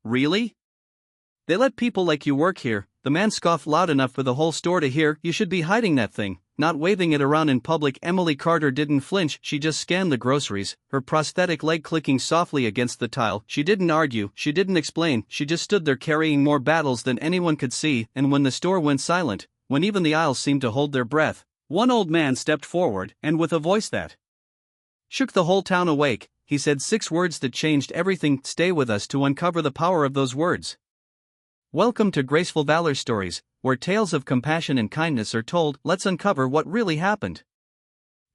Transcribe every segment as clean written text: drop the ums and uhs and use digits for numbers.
Really? They let people like you work here?" The man scoffed loud enough for the whole store to hear. "You should be hiding that thing, not waving it around in public." Emily Carter didn't flinch, she just scanned the groceries, her prosthetic leg clicking softly against the tile. She didn't argue, she didn't explain, she just stood there carrying more battles than anyone could see. And when the store went silent, when even the aisles seemed to hold their breath, one old man stepped forward, and with a voice that shook the whole town awake, he said 6 words that changed everything. Stay with us to uncover the power of those words. Welcome to Graceful Valor Stories, where tales of compassion and kindness are told. Let's uncover what really happened.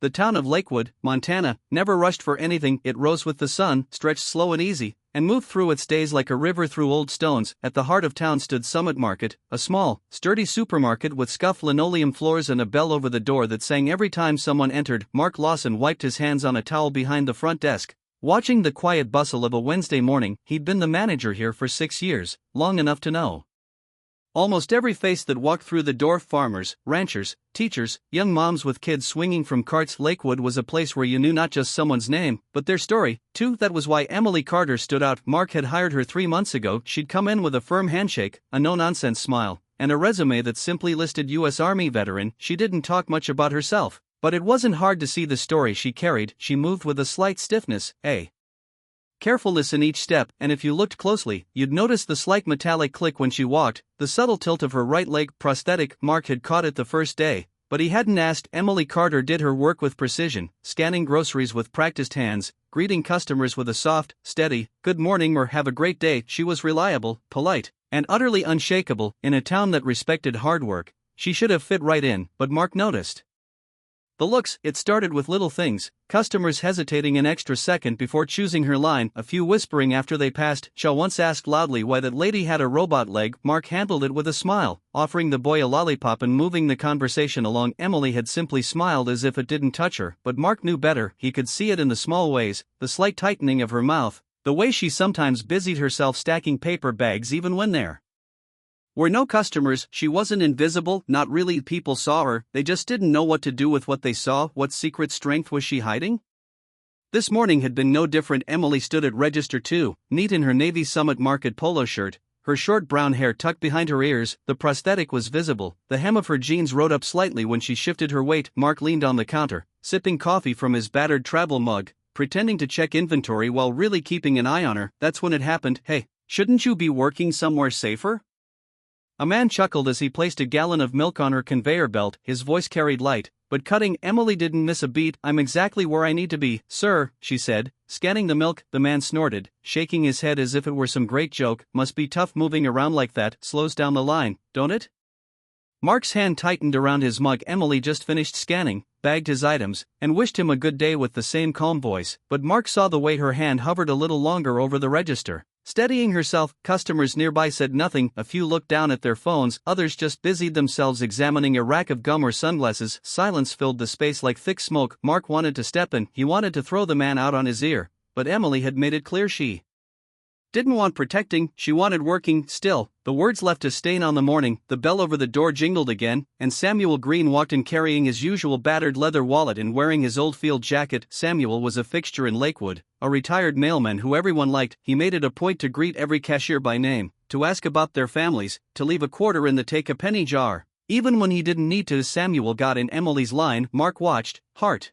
The town of Lakewood, Montana, never rushed for anything. It rose with the sun, stretched slow and easy, and moved through its days like a river through old stones. At the heart of town stood Summit Market, a small, sturdy supermarket with scuffed linoleum floors and a bell over the door that sang every time someone entered. Mark Lawson wiped his hands on a towel behind the front desk, watching the quiet bustle of a Wednesday morning. He'd been the manager here for 6 years, long enough to know almost every face that walked through the door. Farmers, ranchers, teachers, young moms with kids swinging from carts. Lakewood was a place where you knew not just someone's name, but their story, too. That was why Emily Carter stood out. Mark had hired her 3 months ago. She'd come in with a firm handshake, a no-nonsense smile, and a resume that simply listed U.S. Army veteran. She didn't talk much about herself, but it wasn't hard to see the story she carried. She moved with a slight stiffness, a carefulness in each step, and if you looked closely, you'd notice the slight metallic click when she walked, the subtle tilt of her right leg. Prosthetic. Mark had caught it the first day, but he hadn't asked. Emily Carter did her work with precision, scanning groceries with practiced hands, greeting customers with a soft, steady, "Good morning" or "Have a great day." She was reliable, polite, and utterly unshakable. In a town that respected hard work, she should have fit right in, but Mark noticed the looks. It started with little things, customers hesitating an extra second before choosing her line, a few whispering after they passed. Shaw once asked loudly why that lady had a robot leg. Mark handled it with a smile, offering the boy a lollipop and moving the conversation along. Emily had simply smiled as if it didn't touch her, but Mark knew better. He could see it in the small ways, the slight tightening of her mouth, the way she sometimes busied herself stacking paper bags even when there were no customers. She wasn't invisible, not really. People saw her, they just didn't know what to do with what they saw. What secret strength was she hiding? This morning had been no different. Emily stood at register 2, neat in her navy Summit Market polo shirt, her short brown hair tucked behind her ears. The prosthetic was visible, the hem of her jeans rode up slightly when she shifted her weight. Mark leaned on the counter, sipping coffee from his battered travel mug, pretending to check inventory while really keeping an eye on her. That's when it happened. "Hey, shouldn't you be working somewhere safer?" A man chuckled as he placed a gallon of milk on her conveyor belt. His voice carried light, but cutting. Emily didn't miss a beat. "I'm exactly where I need to be, sir," she said, scanning the milk. The man snorted, shaking his head as if it were some great joke. "Must be tough moving around like that. Slows down the line, don't it?" Mark's hand tightened around his mug. Emily just finished scanning, bagged his items, and wished him a good day with the same calm voice, but Mark saw the way her hand hovered a little longer over the register, steadying herself. Customers nearby said nothing. A few looked down at their phones, others just busied themselves examining a rack of gum or sunglasses. Silence filled the space like thick smoke. Mark wanted to step in, he wanted to throw the man out on his ear, but Emily had made it clear she didn't want protecting, she wanted working. Still, the words left a stain on the morning. The bell over the door jingled again, and Samuel Green walked in carrying his usual battered leather wallet and wearing his old field jacket. Samuel was a fixture in Lakewood, a retired mailman who everyone liked. He made it a point to greet every cashier by name, to ask about their families, to leave a quarter in the take-a-penny jar. Even when he didn't need to, Samuel got in Emily's line. Mark watched, heart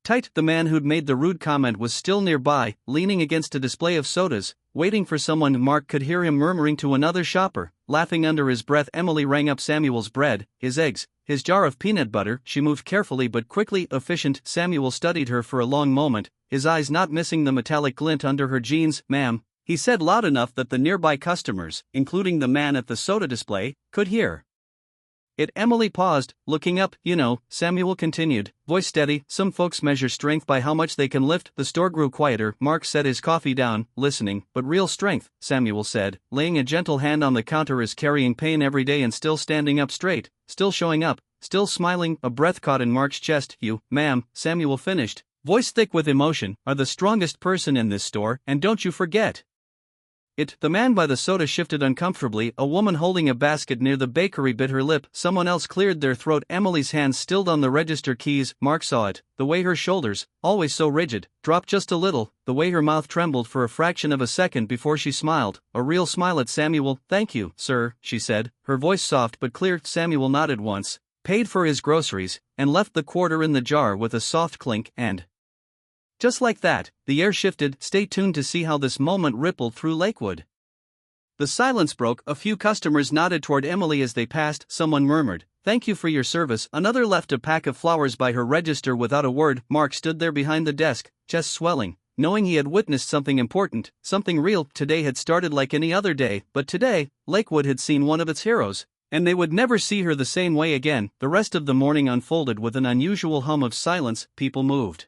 tight. The man who'd made the rude comment was still nearby, leaning against a display of sodas, waiting for someone. Mark could hear him murmuring to another shopper, laughing under his breath. Emily rang up Samuel's bread, his eggs, his jar of peanut butter. She moved carefully but quickly, efficient. Samuel studied her for a long moment, his eyes not missing the metallic glint under her jeans. "Ma'am," he said loud enough that the nearby customers, including the man at the soda display, could hear it. Emily paused, looking up. "You know," Samuel continued, voice steady, "some folks measure strength by how much they can lift." The store grew quieter. Mark set his coffee down, listening. "But real strength," Samuel said, laying a gentle hand on the counter, "is carrying pain every day and still standing up straight, still showing up, still smiling." A breath caught in Mark's chest. "You, ma'am," Samuel finished, voice thick with emotion, "are the strongest person in this store, and don't you forget The man by the soda shifted uncomfortably. A woman holding a basket near the bakery bit her lip. Someone else cleared their throat. Emily's hands stilled on the register keys. Mark saw it, the way her shoulders, always so rigid, dropped just a little, the way her mouth trembled for a fraction of a second before she smiled, a real smile at Samuel. "Thank you, sir," she said, her voice soft but clear. Samuel nodded once, paid for his groceries, and left the quarter in the jar with a soft clink, and just like that, the air shifted. Stay tuned to see how this moment rippled through Lakewood. The silence broke. A few customers nodded toward Emily as they passed. Someone murmured, "Thank you for your service." Another left a pack of flowers by her register without a word. Mark stood there behind the desk, chest swelling, knowing he had witnessed something important, something real. Today had started like any other day, but today, Lakewood had seen one of its heroes, and they would never see her the same way again. The rest of the morning unfolded with an unusual hum of silence. People moved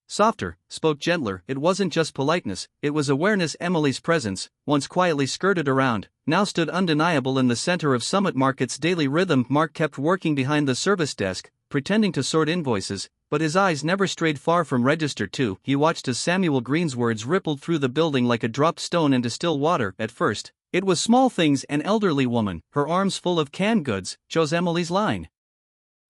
softer, spoke gentler. It wasn't just politeness, it was awareness. Emily's presence, once quietly skirted around, now stood undeniable in the center of Summit Market's daily rhythm. Mark kept working behind the service desk, pretending to sort invoices, but his eyes never strayed far from Register 2. He watched as Samuel Green's words rippled through the building like a dropped stone into still water. At first, it was small things. An elderly woman, her arms full of canned goods, chose Emily's line.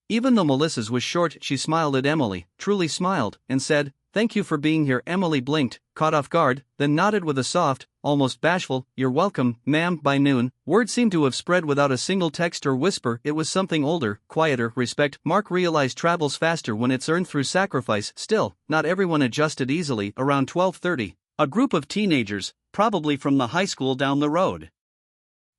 Even though Melissa's was short, she smiled at Emily, truly smiled, and said, "Thank you for being here." Emily blinked, caught off guard, then nodded with a soft, almost bashful, "You're welcome, ma'am." By noon, word seemed to have spread without a single text or whisper. It was something older, quieter, respect. Mark realized travels faster when it's earned through sacrifice. Still, not everyone adjusted easily. Around 12:30, a group of teenagers, probably from the high school down the road,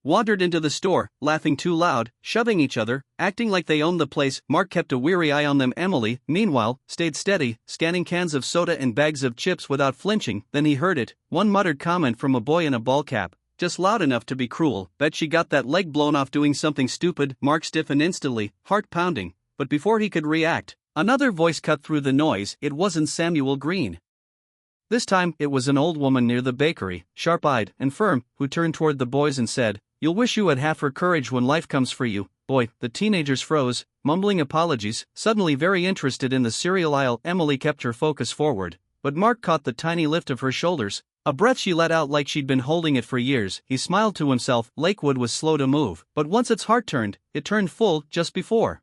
wandered into the store, laughing too loud, shoving each other, acting like they owned the place. Mark kept a weary eye on them. Emily, meanwhile, stayed steady, scanning cans of soda and bags of chips without flinching. Then he heard it, one muttered comment from a boy in a ball cap, just loud enough to be cruel. "Bet she got that leg blown off doing something stupid." Mark stiffened instantly, heart pounding, but before he could react, another voice cut through the noise. It wasn't Samuel Green. This time, it was an old woman near the bakery, sharp-eyed and firm, who turned toward the boys and said, "You'll wish you had half her courage when life comes for you, boy." The teenagers froze, mumbling apologies, suddenly very interested in the cereal aisle. Emily kept her focus forward, but Mark caught the tiny lift of her shoulders, a breath she let out like she'd been holding it for years. He smiled to himself. Lakewood was slow to move, but once its heart turned, it turned full. Just before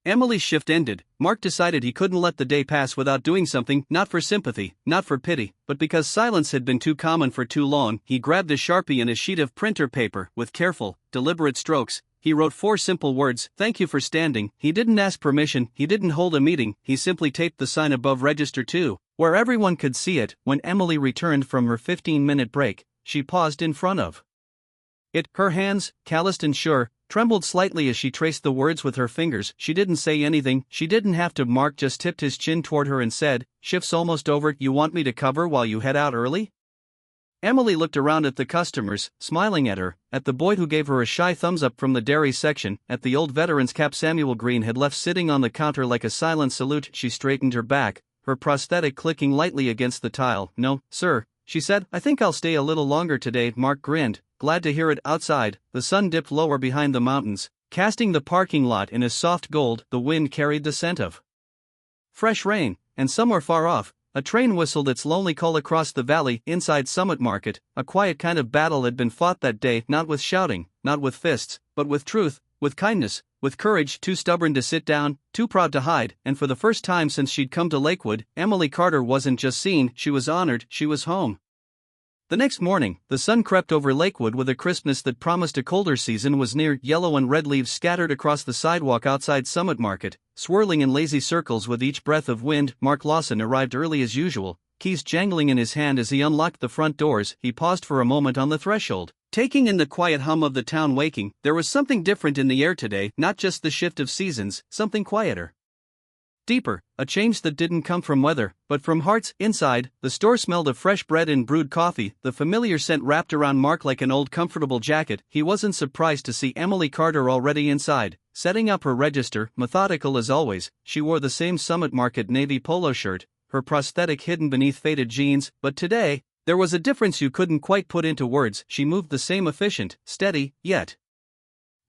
Emily's shift ended, Mark decided he couldn't let the day pass without doing something, not for sympathy, not for pity, but because silence had been too common for too long. He grabbed a Sharpie and a sheet of printer paper. With careful, deliberate strokes, he wrote 4 simple words: "Thank you for standing." He didn't ask permission, he didn't hold a meeting, he simply taped the sign above Register 2, where everyone could see it. When Emily returned from her 15-minute break, she paused in front of it. Her hands, calloused and sure, trembled slightly as she traced the words with her fingers. She didn't say anything, she didn't have to. Mark just tipped his chin toward her and said, "Shift's almost over. You want me to cover while you head out early?" Emily looked around at the customers, smiling at her, at the boy who gave her a shy thumbs up from the dairy section, at the old veteran's cap Samuel Green had left sitting on the counter like a silent salute. She straightened her back, her prosthetic clicking lightly against the tile. "No, sir," she said, "I think I'll stay a little longer today." Mark grinned, glad to hear it. Outside, the sun dipped lower behind the mountains, casting the parking lot in a soft gold. The wind carried the scent of fresh rain, and somewhere far off, a train whistled its lonely call across the valley. Inside Summit Market, a quiet kind of battle had been fought that day, not with shouting, not with fists, but with truth, with kindness, with courage. Too stubborn to sit down, too proud to hide, and for the first time since she'd come to Lakewood, Emily Carter wasn't just seen, she was honored. She was home. The next morning, the sun crept over Lakewood with a crispness that promised a colder season was near. Yellow and red leaves scattered across the sidewalk outside Summit Market, swirling in lazy circles with each breath of wind. Mark Lawson arrived early as usual, keys jangling in his hand as he unlocked the front doors. He paused for a moment on the threshold, taking in the quiet hum of the town waking. There was something different in the air today, not just the shift of seasons, something quieter, deeper, a change that didn't come from weather, but from hearts. Inside, the store smelled of fresh bread and brewed coffee, the familiar scent wrapped around Mark like an old comfortable jacket. He wasn't surprised to see Emily Carter already inside, setting up her register. Methodical as always, she wore the same Summit Market navy polo shirt, her prosthetic hidden beneath faded jeans, but today, there was a difference you couldn't quite put into words. She moved the same efficient, steady, yet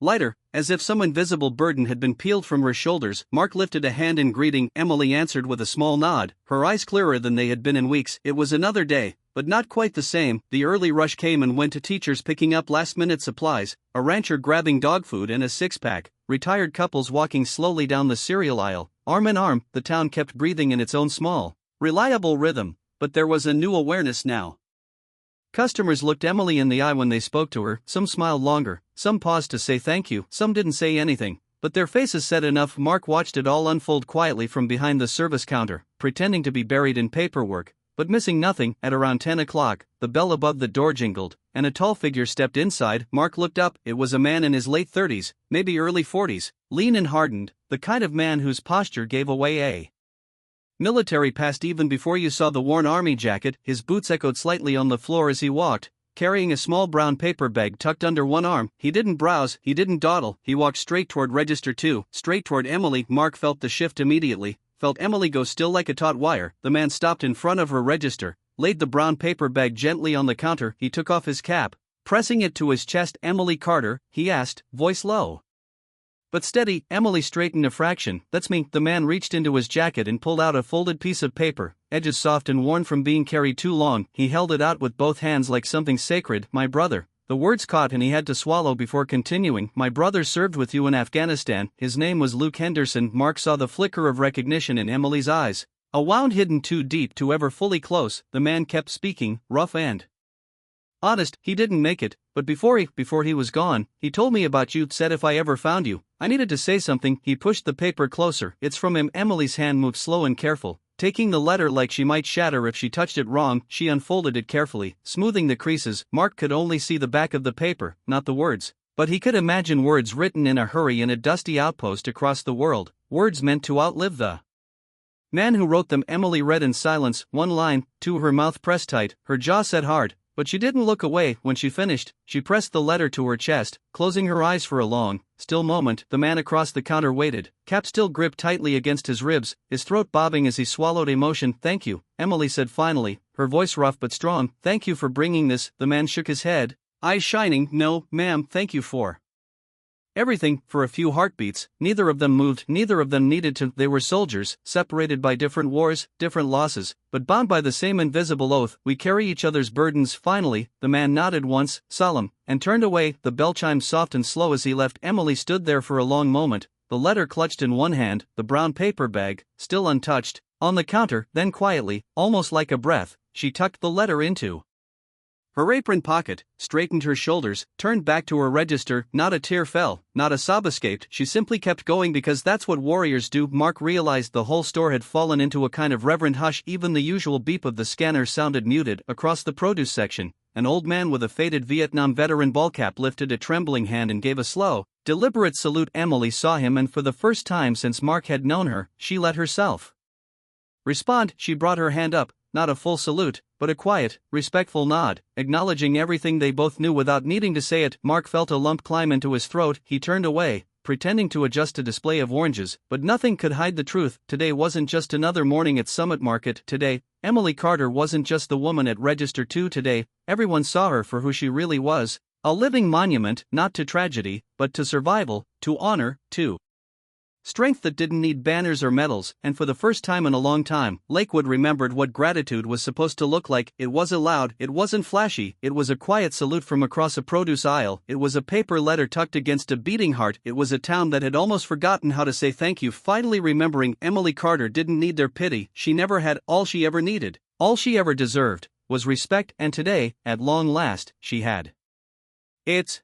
Lighter, as if some invisible burden had been peeled from her shoulders. Mark lifted a hand in greeting. Emily answered with a small nod, her eyes clearer than they had been in weeks. It was another day, but not quite the same. The early rush came and went to teachers picking up last-minute supplies, a rancher grabbing dog food and a six-pack, retired couples walking slowly down the cereal aisle, arm in arm. The town kept breathing in its own small, reliable rhythm, but there was a new awareness now. Customers looked Emily in the eye when they spoke to her. Some smiled longer, some paused to say thank you, some didn't say anything, but their faces said enough. Mark watched it all unfold quietly from behind the service counter, pretending to be buried in paperwork, but missing nothing. At around 10 o'clock, the bell above the door jingled, and a tall figure stepped inside. Mark looked up. It was a man in his late 30s, maybe early 40s, lean and hardened, the kind of man whose posture gave away a military past even before you saw the worn army jacket. His boots echoed slightly on the floor as he walked, carrying a small brown paper bag tucked under one arm. He didn't browse, he didn't dawdle, he walked straight toward register 2, straight toward Emily. Mark felt the shift immediately, felt Emily go still like a taut wire. The man stopped in front of her register, laid the brown paper bag gently on the counter. He took off his cap, pressing it to his chest. "Emily Carter?" he asked, voice low but steady. Emily straightened a fraction. "That's me." The man reached into his jacket and pulled out a folded piece of paper, edges soft and worn from being carried too long. He held it out with both hands like something sacred. "My brother." The words caught and he had to swallow before continuing. "My brother served with you in Afghanistan. His name was Luke Henderson." Mark saw the flicker of recognition in Emily's eyes, a wound hidden too deep to ever fully close. The man kept speaking, rough and honest. "He didn't make it, but before he was gone, he told me about you, said if I ever found you, I needed to say something." He pushed the paper closer. "It's from him." Emily's hand moved slow and careful, taking the letter like she might shatter if she touched it wrong. She unfolded it carefully, smoothing the creases. Mark could only see the back of the paper, not the words, but he could imagine words written in a hurry in a dusty outpost across the world, words meant to outlive the man who wrote them. Emily read in silence, one line, "To," her mouth pressed tight, her jaw set hard. But she didn't look away. When she finished, she pressed the letter to her chest, closing her eyes for a long, still moment. The man across the counter waited, cap still gripped tightly against his ribs, his throat bobbing as he swallowed emotion. "Thank you," Emily said finally, her voice rough but strong. "Thank you for bringing this." The man shook his head, eyes shining. "No, ma'am, thank you for everything." For a few heartbeats, neither of them moved, neither of them needed to. They were soldiers, separated by different wars, different losses, but bound by the same invisible oath. "We carry each other's burdens." Finally, the man nodded once, solemn, and turned away. The bell chimed soft and slow as he left. Emily stood there for a long moment, the letter clutched in one hand, the brown paper bag, still untouched, on the counter. Then quietly, almost like a breath, she tucked the letter into her apron pocket, straightened her shoulders, turned back to her register. Not a tear fell, not a sob escaped. She simply kept going because that's what warriors do. Mark realized the whole store had fallen into a kind of reverent hush. Even the usual beep of the scanner sounded muted. Across the produce section, an old man with a faded Vietnam veteran ball cap lifted a trembling hand and gave a slow, deliberate salute. Emily saw him, and for the first time since Mark had known her, she let herself respond. She brought her hand up, not a full salute, but a quiet, respectful nod, acknowledging everything they both knew without needing to say it. Mark felt a lump climb into his throat. He turned away, pretending to adjust a display of oranges, but nothing could hide the truth. Today wasn't just another morning at Summit Market. Today, Emily Carter wasn't just the woman at Register 2. Today, everyone saw her for who she really was, a living monument, not to tragedy, but to survival, to honor, to strength that didn't need banners or medals. And for the first time in a long time, Lakewood remembered what gratitude was supposed to look like. It wasn't loud, it wasn't flashy, it was a quiet salute from across a produce aisle. It was a paper letter tucked against a beating heart. It was a town that had almost forgotten how to say thank you finally remembering. Emily Carter didn't need their pity. She never had. All she ever needed, all she ever deserved, was respect. And today, at long last, she had it.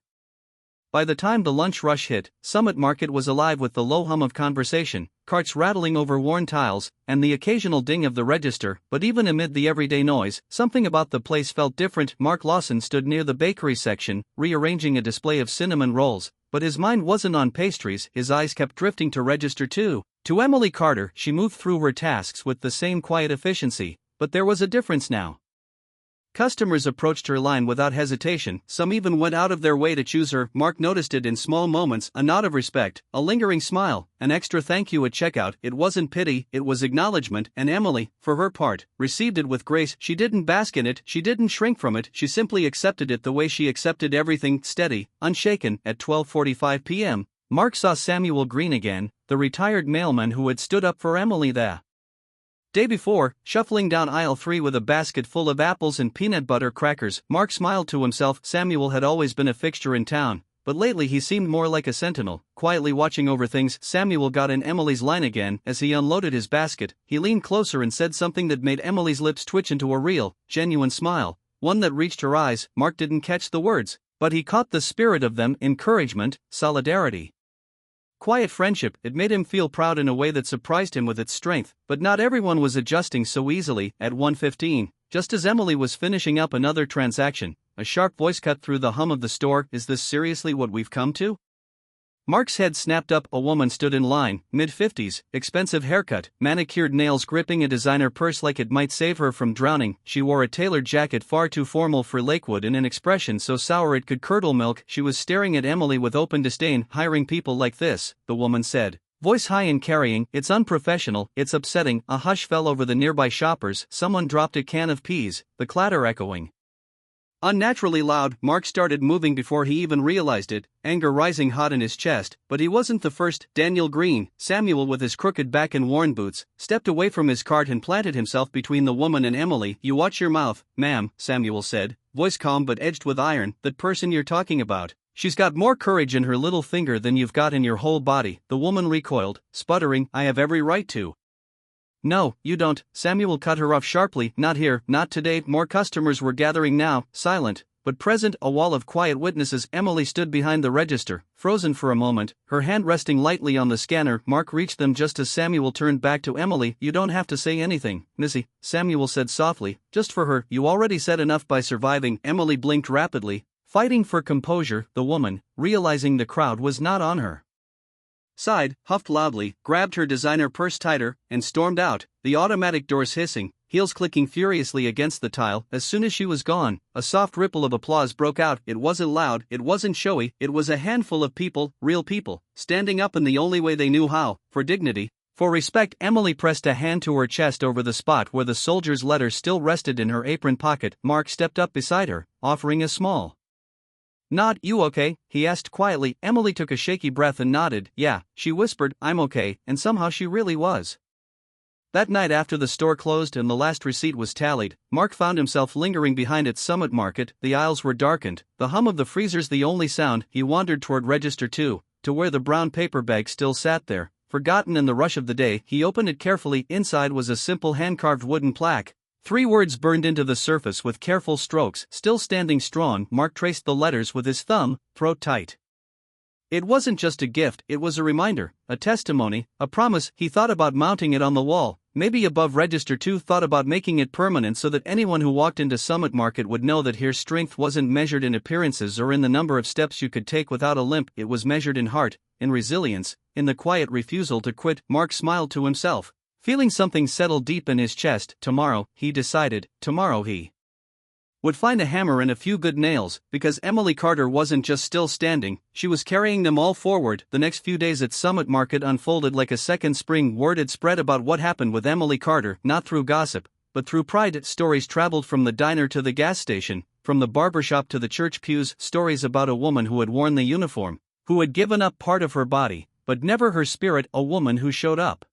By the time the lunch rush hit, Summit Market was alive with the low hum of conversation, carts rattling over worn tiles, and the occasional ding of the register. But even amid the everyday noise, something about the place felt different. Mark Lawson stood near the bakery section, rearranging a display of cinnamon rolls, but his mind wasn't on pastries. His eyes kept drifting to Register 2. To Emily Carter, she moved through her tasks with the same quiet efficiency, but there was a difference now. Customers approached her line without hesitation, some even went out of their way to choose her. Mark noticed it in small moments, a nod of respect, a lingering smile, an extra thank you at checkout. It wasn't pity, it was acknowledgement, and Emily, for her part, received it with grace. She didn't bask in it, she didn't shrink from it, she simply accepted it the way she accepted everything, steady, unshaken. At 12:45 p.m., Mark saw Samuel Green again, the retired mailman who had stood up for Emily the day before, shuffling down aisle 3 with a basket full of apples and peanut butter crackers. Mark smiled to himself. Samuel had always been a fixture in town, but lately he seemed more like a sentinel, quietly watching over things. Samuel got in Emily's line again. As he unloaded his basket, he leaned closer and said something that made Emily's lips twitch into a real, genuine smile, one that reached her eyes. Mark didn't catch the words, but he caught the spirit of them: encouragement, solidarity, quiet friendship. It made him feel proud in a way that surprised him with its strength, but not everyone was adjusting so easily. At 1:15, just as Emily was finishing up another transaction, a sharp voice cut through the hum of the store. Is this seriously what we've come to? Mark's head snapped up. A woman stood in line, mid-50s, expensive haircut, manicured nails, gripping a designer purse like it might save her from drowning. She wore a tailored jacket far too formal for Lakewood and an expression so sour it could curdle milk. She was staring at Emily with open disdain. Hiring people like this, the woman said, voice high and carrying. It's unprofessional, it's upsetting. A hush fell over the nearby shoppers. Someone dropped a can of peas, the clatter echoing unnaturally loud. Mark started moving before he even realized it, anger rising hot in his chest. But he wasn't the first. Daniel Green, Samuel with his crooked back and worn boots, stepped away from his cart and planted himself between the woman and Emily. You watch your mouth, ma'am, Samuel said, voice calm but edged with iron. That person you're talking about, she's got more courage in her little finger than you've got in your whole body. The woman recoiled, sputtering, I have every right to. No, you don't, Samuel cut her off sharply. Not here, not today. More customers were gathering now, silent, but present, a wall of quiet witnesses. Emily stood behind the register, frozen for a moment, her hand resting lightly on the scanner. Mark reached them just as Samuel turned back to Emily. You don't have to say anything, Missy, Samuel said softly, just for her. You already said enough by surviving. Emily blinked rapidly, fighting for composure. The woman, realizing the crowd was not on her side, huffed loudly, grabbed her designer purse tighter, and stormed out, the automatic doors hissing, heels clicking furiously against the tile. As soon as she was gone, a soft ripple of applause broke out. It wasn't loud, it wasn't showy, it was a handful of people, real people, standing up in the only way they knew how, for dignity, for respect. Emily pressed a hand to her chest over the spot where the soldier's letter still rested in her apron pocket. Mark stepped up beside her, offering a small nod. You okay? He asked quietly. Emily took a shaky breath and nodded. Yeah, she whispered, I'm okay, and somehow she really was. That night after the store closed and the last receipt was tallied, Mark found himself lingering behind its Summit Market. The aisles were darkened, the hum of the freezers the only sound. He wandered toward Register 2, to where the brown paper bag still sat there, forgotten in the rush of the day. He opened it carefully. Inside was a simple hand-carved wooden plaque. 3 words burned into the surface with careful strokes. Still standing strong. Mark traced the letters with his thumb, throat tight. It wasn't just a gift, it was a reminder, a testimony, a promise. He thought about mounting it on the wall, maybe above Register 2, thought about making it permanent so that anyone who walked into Summit Market would know that here strength wasn't measured in appearances or in the number of steps you could take without a limp. It was measured in heart, in resilience, in the quiet refusal to quit. Mark smiled to himself, feeling something settle deep in his chest. Tomorrow, he decided, tomorrow he would find a hammer and a few good nails, because Emily Carter wasn't just still standing, she was carrying them all forward. The next few days at Summit Market unfolded like a second spring. Word had spread about what happened with Emily Carter, not through gossip, but through pride. Stories traveled from the diner to the gas station, from the barbershop to the church pews. Stories about a woman who had worn the uniform, who had given up part of her body, but never her spirit. A woman who showed up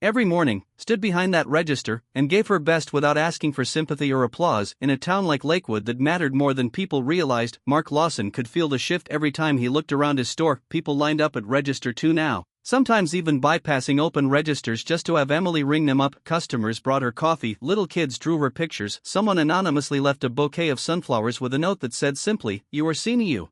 every morning, stood behind that register, and gave her best without asking for sympathy or applause. In a town like Lakewood that mattered more than people realized, Mark Lawson could feel the shift every time he looked around his store. People lined up at Register 2 now, sometimes even bypassing open registers just to have Emily ring them up. Customers brought her coffee, little kids drew her pictures, someone anonymously left a bouquet of sunflowers with a note that said simply, "You are seen, you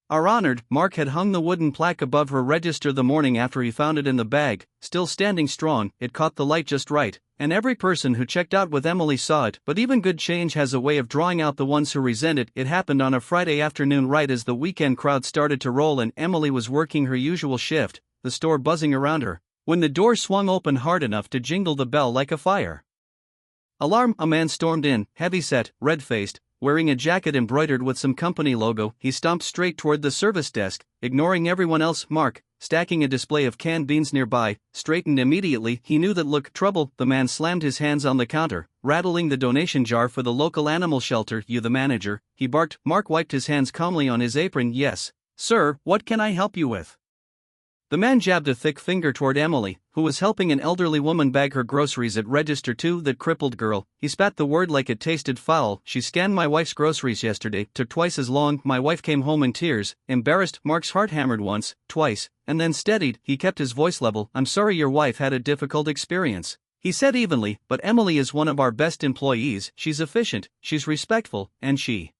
are honored." Mark had hung the wooden plaque above her register the morning after he found it in the bag, still standing strong. It caught the light just right, and every person who checked out with Emily saw it. But even good change has a way of drawing out the ones who resent it. It happened on a Friday afternoon right as the weekend crowd started to roll and Emily was working her usual shift, the store buzzing around her, when the door swung open hard enough to jingle the bell like a fire Alarm! A man stormed in, heavy-set, red-faced, wearing a jacket embroidered with some company logo. He stomped straight toward the service desk, ignoring everyone else. Mark, stacking a display of canned beans nearby, straightened immediately. He knew that looked trouble. The man slammed his hands on the counter, rattling the donation jar for the local animal shelter. You the manager, he barked. Mark wiped his hands calmly on his apron. Yes, sir, what can I help you with? The man jabbed a thick finger toward Emily, who was helping an elderly woman bag her groceries at register 2. That crippled girl, he spat the word like it tasted foul. She scanned my wife's groceries yesterday, took twice as long. My wife came home in tears, embarrassed. Mark's heart hammered once, twice, and then steadied. He kept his voice level. I'm sorry your wife had a difficult experience, he said evenly, but Emily is one of our best employees. She's efficient, she's respectful, and she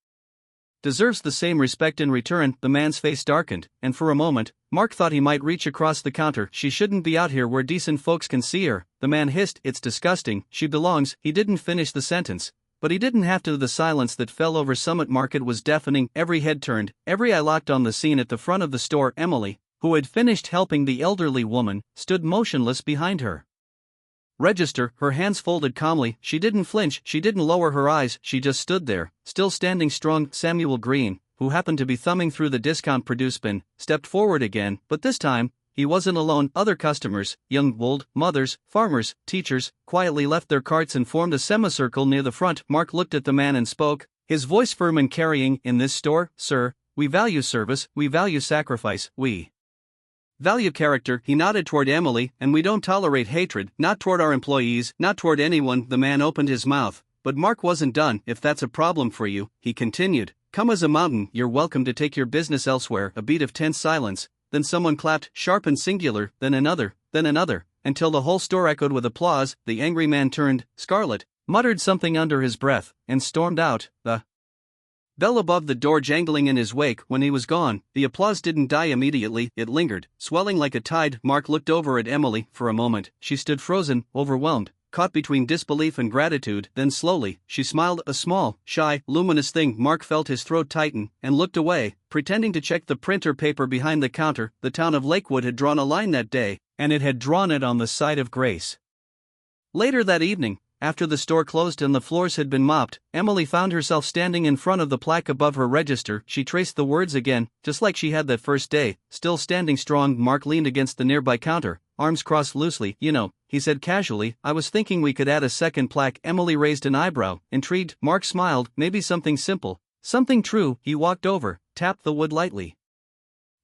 deserves the same respect in return. The man's face darkened, and for a moment, Mark thought he might reach across the counter. She shouldn't be out here where decent folks can see her, the man hissed. It's disgusting. She belongs. He didn't finish the sentence, but he didn't have to. The silence that fell over Summit Market was deafening. Every head turned, every eye locked on the scene at the front of the store. Emily, who had finished helping the elderly woman, stood motionless behind her register, her hands folded calmly. She didn't flinch, she didn't lower her eyes, she just stood there, still standing strong. Samuel Green, who happened to be thumbing through the discount produce bin, stepped forward again, but this time, he wasn't alone. Other customers, young, old, mothers, farmers, teachers, quietly left their carts and formed a semicircle near the front. Mark looked at the man and spoke, his voice firm and carrying. In this store, sir, we value service, we value sacrifice, we value character. He nodded toward Emily. And we don't tolerate hatred, not toward our employees, not toward anyone. The man opened his mouth, but Mark wasn't done. If that's a problem for you, he continued, come as a mountain, you're welcome to take your business elsewhere. A beat of tense silence, then someone clapped, sharp and singular, then another, until the whole store echoed with applause. The angry man turned scarlet, muttered something under his breath, and stormed out, the bell above the door jangling in his wake. When he was gone, the applause didn't die immediately, it lingered, swelling like a tide. Mark looked over at Emily. For a moment, she stood frozen, overwhelmed, caught between disbelief and gratitude. Then slowly, she smiled, a small, shy, luminous thing. Mark felt his throat tighten, and looked away, pretending to check the printer paper behind the counter. The town of Lakewood had drawn a line that day, and it had drawn it on the side of grace. Later that evening, after the store closed and the floors had been mopped, Emily found herself standing in front of the plaque above her register. She traced the words again, just like she had that first day, still standing strong. Mark leaned against the nearby counter, arms crossed loosely. You know, he said casually, I was thinking we could add a second plaque. Emily raised an eyebrow, intrigued. Mark smiled, maybe something simple, something true. He walked over, tapped the wood lightly.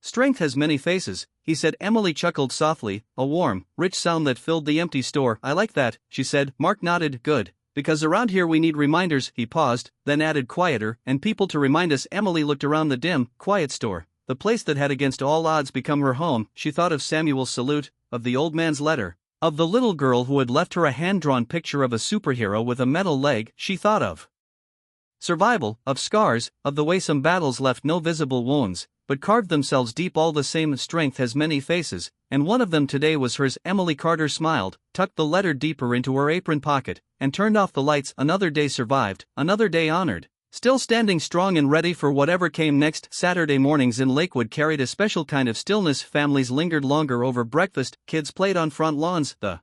Strength has many faces, he said. Emily chuckled softly, a warm, rich sound that filled the empty store. I like that, she said. Mark nodded. Good, because around here we need reminders. He paused, then added, quieter, and people to remind us. Emily looked around the dim, quiet store, the place that had against all odds become her home. She thought of Samuel's salute, of the old man's letter, of the little girl who had left her a hand-drawn picture of a superhero with a metal leg. She thought of survival, of scars, of the way some battles left no visible wounds, but carved themselves deep. All the same, strength has many faces, and one of them today was hers. Emily Carter smiled, tucked the letter deeper into her apron pocket, and turned off the lights. Another day survived, another day honored, still standing strong and ready for whatever came next. Saturday mornings in Lakewood carried a special kind of stillness. Families lingered longer over breakfast, kids played on front lawns, the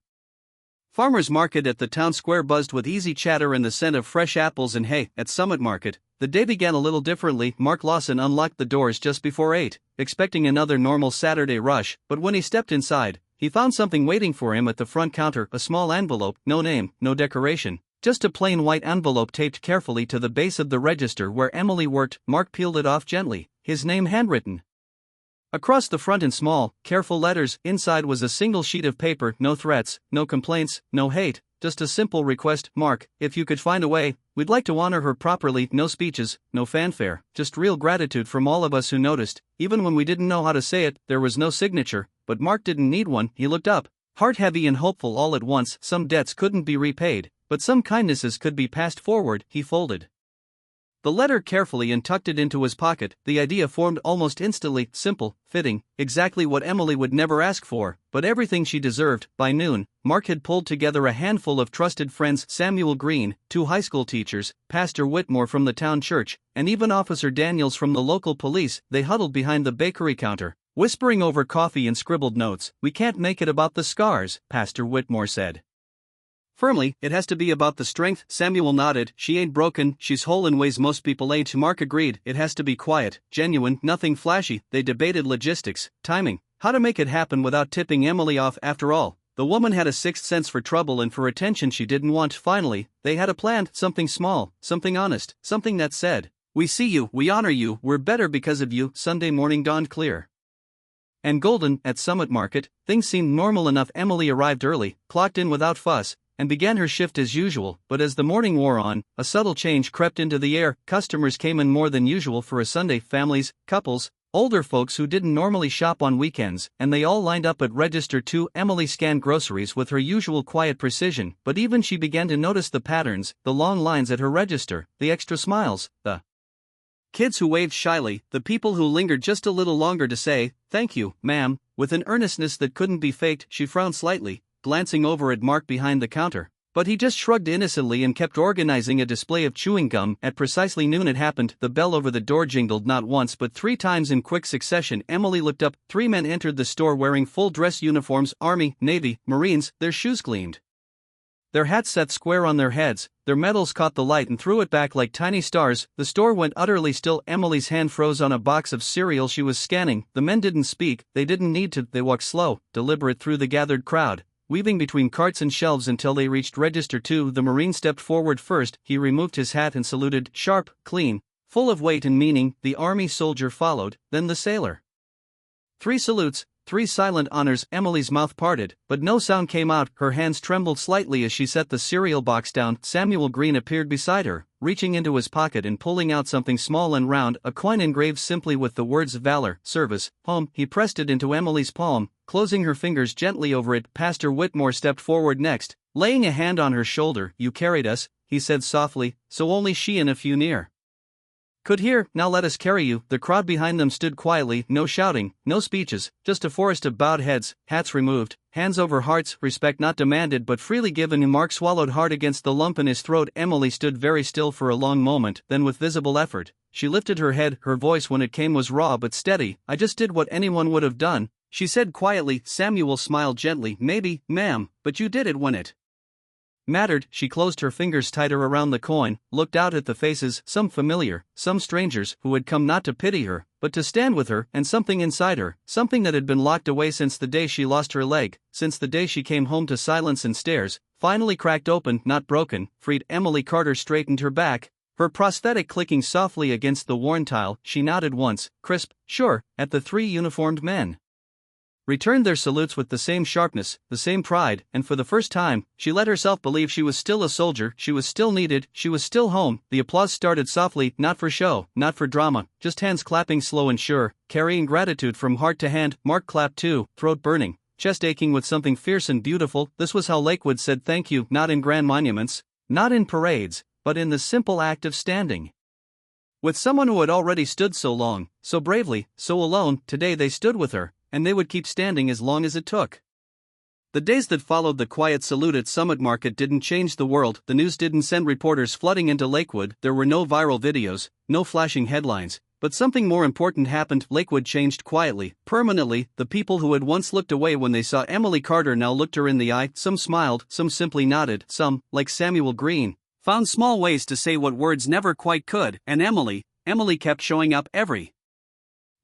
farmers market at the town square buzzed with easy chatter and the scent of fresh apples and hay. At Summit Market, the day began a little differently. Mark Lawson unlocked the doors just before 8, expecting another normal Saturday rush, but when he stepped inside, he found something waiting for him at the front counter. A small envelope, no name, no decoration, just a plain white envelope taped carefully to the base of the register where Emily worked. Mark peeled it off gently, his name handwritten across the front in small, careful letters. Inside was a single sheet of paper. No threats, no complaints, no hate, just a simple request. Mark, if you could find a way, we'd like to honor her properly. No speeches, no fanfare, just real gratitude from all of us who noticed, even when we didn't know how to say it. There was no signature, but Mark didn't need one. He looked up, heart heavy and hopeful all at once. Some debts couldn't be repaid, but some kindnesses could be passed forward. He folded the letter carefully and tucked it into his pocket. The idea formed almost instantly, simple, fitting, exactly what Emily would never ask for, but everything she deserved. By noon, Mark had pulled together a handful of trusted friends: Samuel Green, 2 high school teachers, Pastor Whitmore from the town church, and even Officer Daniels from the local police. They huddled behind the bakery counter, whispering over coffee and scribbled notes. We can't make it about the scars, Pastor Whitmore said. Firmly, it has to be about the strength. Samuel nodded. She ain't broken, she's whole in ways most people ain't. Mark agreed. It has to be quiet, genuine, nothing flashy. They debated logistics, timing, how to make it happen without tipping Emily off. After all, the woman had a sixth sense for trouble and for attention she didn't want. Finally, they had a plan, something small, something honest, something that said, "We see you, we honor you, we're better because of you." Sunday morning dawned clear and golden at Summit Market. Things seemed normal enough. Emily arrived early, clocked in without fuss, and began her shift as usual. But as the morning wore on, a subtle change crept into the air. Customers came in more than usual for a Sunday. Families, couples, older folks who didn't normally shop on weekends, and they all lined up at Register 2. Emily scanned groceries with her usual quiet precision, but even she began to notice the patterns, the long lines at her register, the extra smiles, the kids who waved shyly, the people who lingered just a little longer to say, "Thank you, ma'am," with an earnestness that couldn't be faked. She frowned slightly, glancing over at Mark behind the counter, but he just shrugged innocently and kept organizing a display of chewing gum. At precisely noon it happened. The bell over the door jingled not once but 3 times in quick succession. Emily looked up. 3 men entered the store wearing full dress uniforms, Army, Navy, Marines. Their shoes gleamed, their hats set square on their heads, their medals caught the light and threw it back like tiny stars. The store went utterly still. Emily's hand froze on a box of cereal she was scanning. The men didn't speak, they didn't need to. They walked slow, deliberate through the gathered crowd, weaving between carts and shelves until they reached Register 2. The Marine stepped forward first. He removed his hat and saluted, sharp, clean, full of weight and meaning. The Army soldier followed, then the sailor. 3 salutes, 3 silent honors. Emily's mouth parted, but no sound came out. Her hands trembled slightly as she set the cereal box down. Samuel Green appeared beside her, reaching into his pocket and pulling out something small and round, a coin engraved simply with the words valor, service, home. He pressed it into Emily's palm, closing her fingers gently over it. Pastor Whitmore stepped forward next, laying a hand on her shoulder. "You carried us," he said softly, so only she and a few near could hear. "Now let us carry you." The crowd behind them stood quietly, no shouting, no speeches, just a forest of bowed heads, hats removed, hands over hearts, respect not demanded but freely given. Mark swallowed hard against the lump in his throat. Emily stood very still for a long moment, then with visible effort, she lifted her head. Her voice when it came was raw but steady. "I just did what anyone would have done," she said quietly. Samuel smiled gently. "Maybe, ma'am, but you did it when it mattered." She closed her fingers tighter around the coin, looked out at the faces, some familiar, some strangers, who had come not to pity her, but to stand with her, and something inside her, something that had been locked away since the day she lost her leg, since the day she came home to silence and stares, finally cracked open, not broken, freed. Emily Carter straightened her back, her prosthetic clicking softly against the worn tile. She nodded once, crisp, sure, at the 3 uniformed men, returned their salutes with the same sharpness, the same pride, and for the first time, she let herself believe she was still a soldier, she was still needed, she was still home. The applause started softly, not for show, not for drama, just hands clapping slow and sure, carrying gratitude from heart to hand. Mark clapped too, throat burning, chest aching with something fierce and beautiful. This was how Lakewood said thank you, not in grand monuments, not in parades, but in the simple act of standing with someone who had already stood so long, so bravely, so alone. Today they stood with her, and they would keep standing as long as it took. The days that followed the quiet salute at Summit Market didn't change the world. The news didn't send reporters flooding into Lakewood. There were no viral videos, no flashing headlines, but something more important happened. Lakewood changed quietly, permanently. The people who had once looked away when they saw Emily Carter now looked her in the eye. Some smiled, some simply nodded, some, like Samuel Green, found small ways to say what words never quite could. And Emily kept showing up every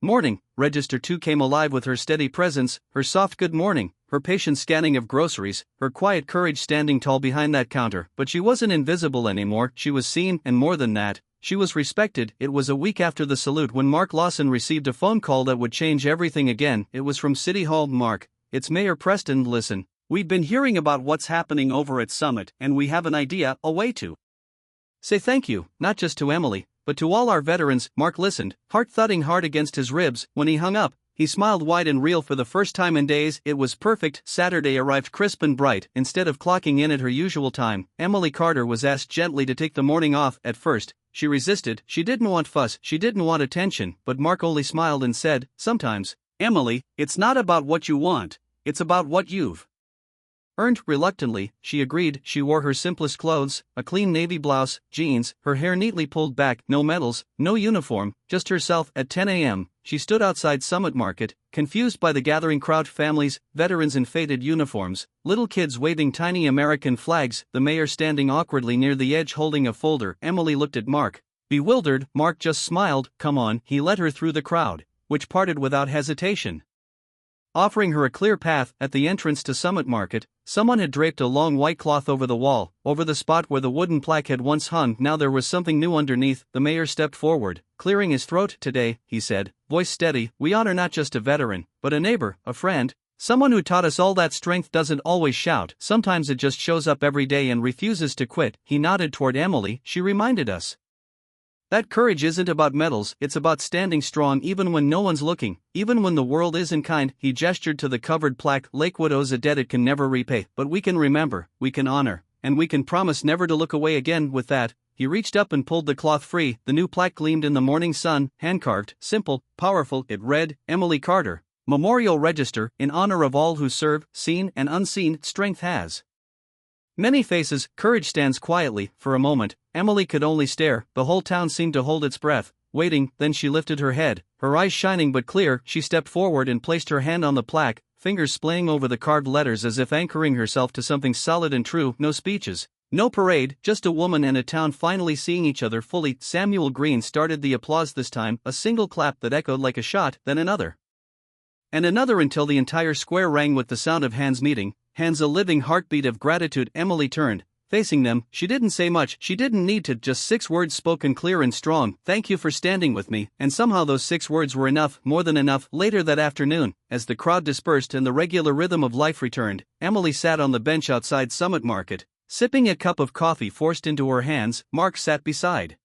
morning. Register 2 came alive with her steady presence, her soft good morning, her patient scanning of groceries, her quiet courage standing tall behind that counter. But she wasn't invisible anymore. She was seen, and more than that, she was respected. It was a week after the salute when Mark Lawson received a phone call that would change everything again. It was from City Hall. "Mark, it's Mayor Preston. Listen, we've been hearing about what's happening over at Summit, and we have an idea, a way to say thank you, not just to Emily, but to all our veterans." Mark listened, heart thudding hard against his ribs. When he hung up, he smiled wide and real for the first time in days. It was perfect. Saturday arrived crisp and bright. Instead of clocking in at her usual time, Emily Carter was asked gently to take the morning off. At first, she resisted. She didn't want fuss, she didn't want attention, but Mark only smiled and said, "Sometimes, Emily, it's not about what you want, it's about what you've Earned reluctantly, she agreed. She wore her simplest clothes, a clean navy blouse, jeans, her hair neatly pulled back, no medals, no uniform, just herself. At 10 a.m., she stood outside Summit Market, confused by the gathering crowd, families, veterans in faded uniforms, little kids waving tiny American flags, the mayor standing awkwardly near the edge holding a folder. Emily looked at Mark. Bewildered, Mark just smiled. Come on, he led her through the crowd, which parted without hesitation, offering her a clear path. At the entrance to Summit Market, someone had draped a long white cloth over the wall, over the spot where the wooden plaque had once hung. Now there was something new underneath. The mayor stepped forward, clearing his throat. Today, he said, voice steady, we honor not just a veteran, but a neighbor, a friend, someone who taught us all that strength doesn't always shout, sometimes it just shows up every day and refuses to quit. He nodded toward Emily. She reminded us that courage isn't about medals, it's about standing strong even when no one's looking, even when the world isn't kind. He gestured to the covered plaque. Lakewood owes a debt it can never repay, but we can remember, we can honor, and we can promise never to look away again. With that, he reached up and pulled the cloth free. The new plaque gleamed in the morning sun, hand-carved, simple, powerful. It read, Emily Carter, Memorial Register, in honor of all who serve, seen and unseen. Strength has many faces, courage stands quietly. For a moment, Emily could only stare. The whole town seemed to hold its breath, waiting. Then she lifted her head, her eyes shining but clear. She stepped forward and placed her hand on the plaque, fingers splaying over the carved letters as if anchoring herself to something solid and true. No speeches, no parade, just a woman and a town finally seeing each other fully. Samuel Green started the applause this time, a single clap that echoed like a shot, then another, and another, until the entire square rang with the sound of hands meeting, hands a living heartbeat of gratitude. Emily turned, facing them. She didn't say much, she didn't need to, just 6 words spoken clear and strong. Thank you for standing with me. And somehow those 6 words were enough, more than enough. Later that afternoon, as the crowd dispersed and the regular rhythm of life returned, Emily sat on the bench outside Summit Market, sipping a cup of coffee forced into her hands. Mark sat beside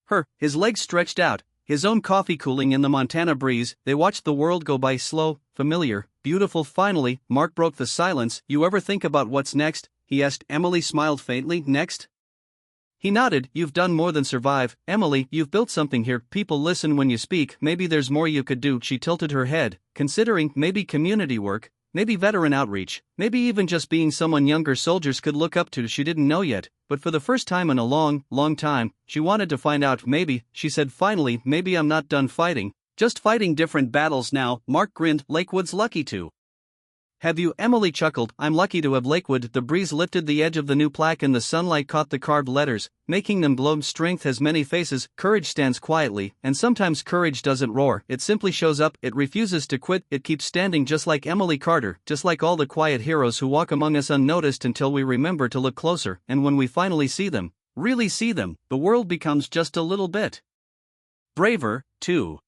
her, his legs stretched out, his own coffee cooling in the Montana breeze. They watched the world go by, slow, familiar, beautiful. Finally, Mark broke the silence. You ever think about what's next? He asked. Emily smiled faintly. Next? He nodded. You've done more than survive, Emily, you've built something here. People listen when you speak. Maybe there's more you could do. She tilted her head, considering. Maybe community work, maybe veteran outreach, maybe even just being someone younger soldiers could look up to. She didn't know yet, but for the first time in a long, long time, she wanted to find out. Maybe, she said finally, maybe I'm not done fighting, just fighting different battles now. Mark grinned. Lakewood's lucky to have you, Emily chuckled. I'm lucky to have Lakewood. The breeze lifted the edge of the new plaque and the sunlight caught the carved letters, making them glow. Strength has many faces, courage stands quietly, and sometimes courage doesn't roar, it simply shows up. It refuses to quit, it keeps standing, just like Emily Carter, just like all the quiet heroes who walk among us unnoticed until we remember to look closer. And when we finally see them, really see them, the world becomes just a little bit braver, too.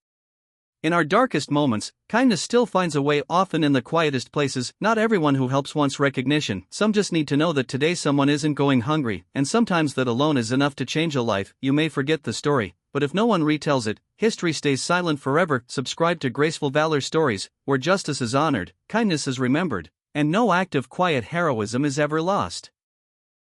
In our darkest moments, kindness still finds a way, often in the quietest places. Not everyone who helps wants recognition, some just need to know that today someone isn't going hungry, and sometimes that alone is enough to change a life. You may forget the story, but if no one retells it, history stays silent forever. Subscribe to Graceful Valor Stories, where justice is honored, kindness is remembered, and no act of quiet heroism is ever lost.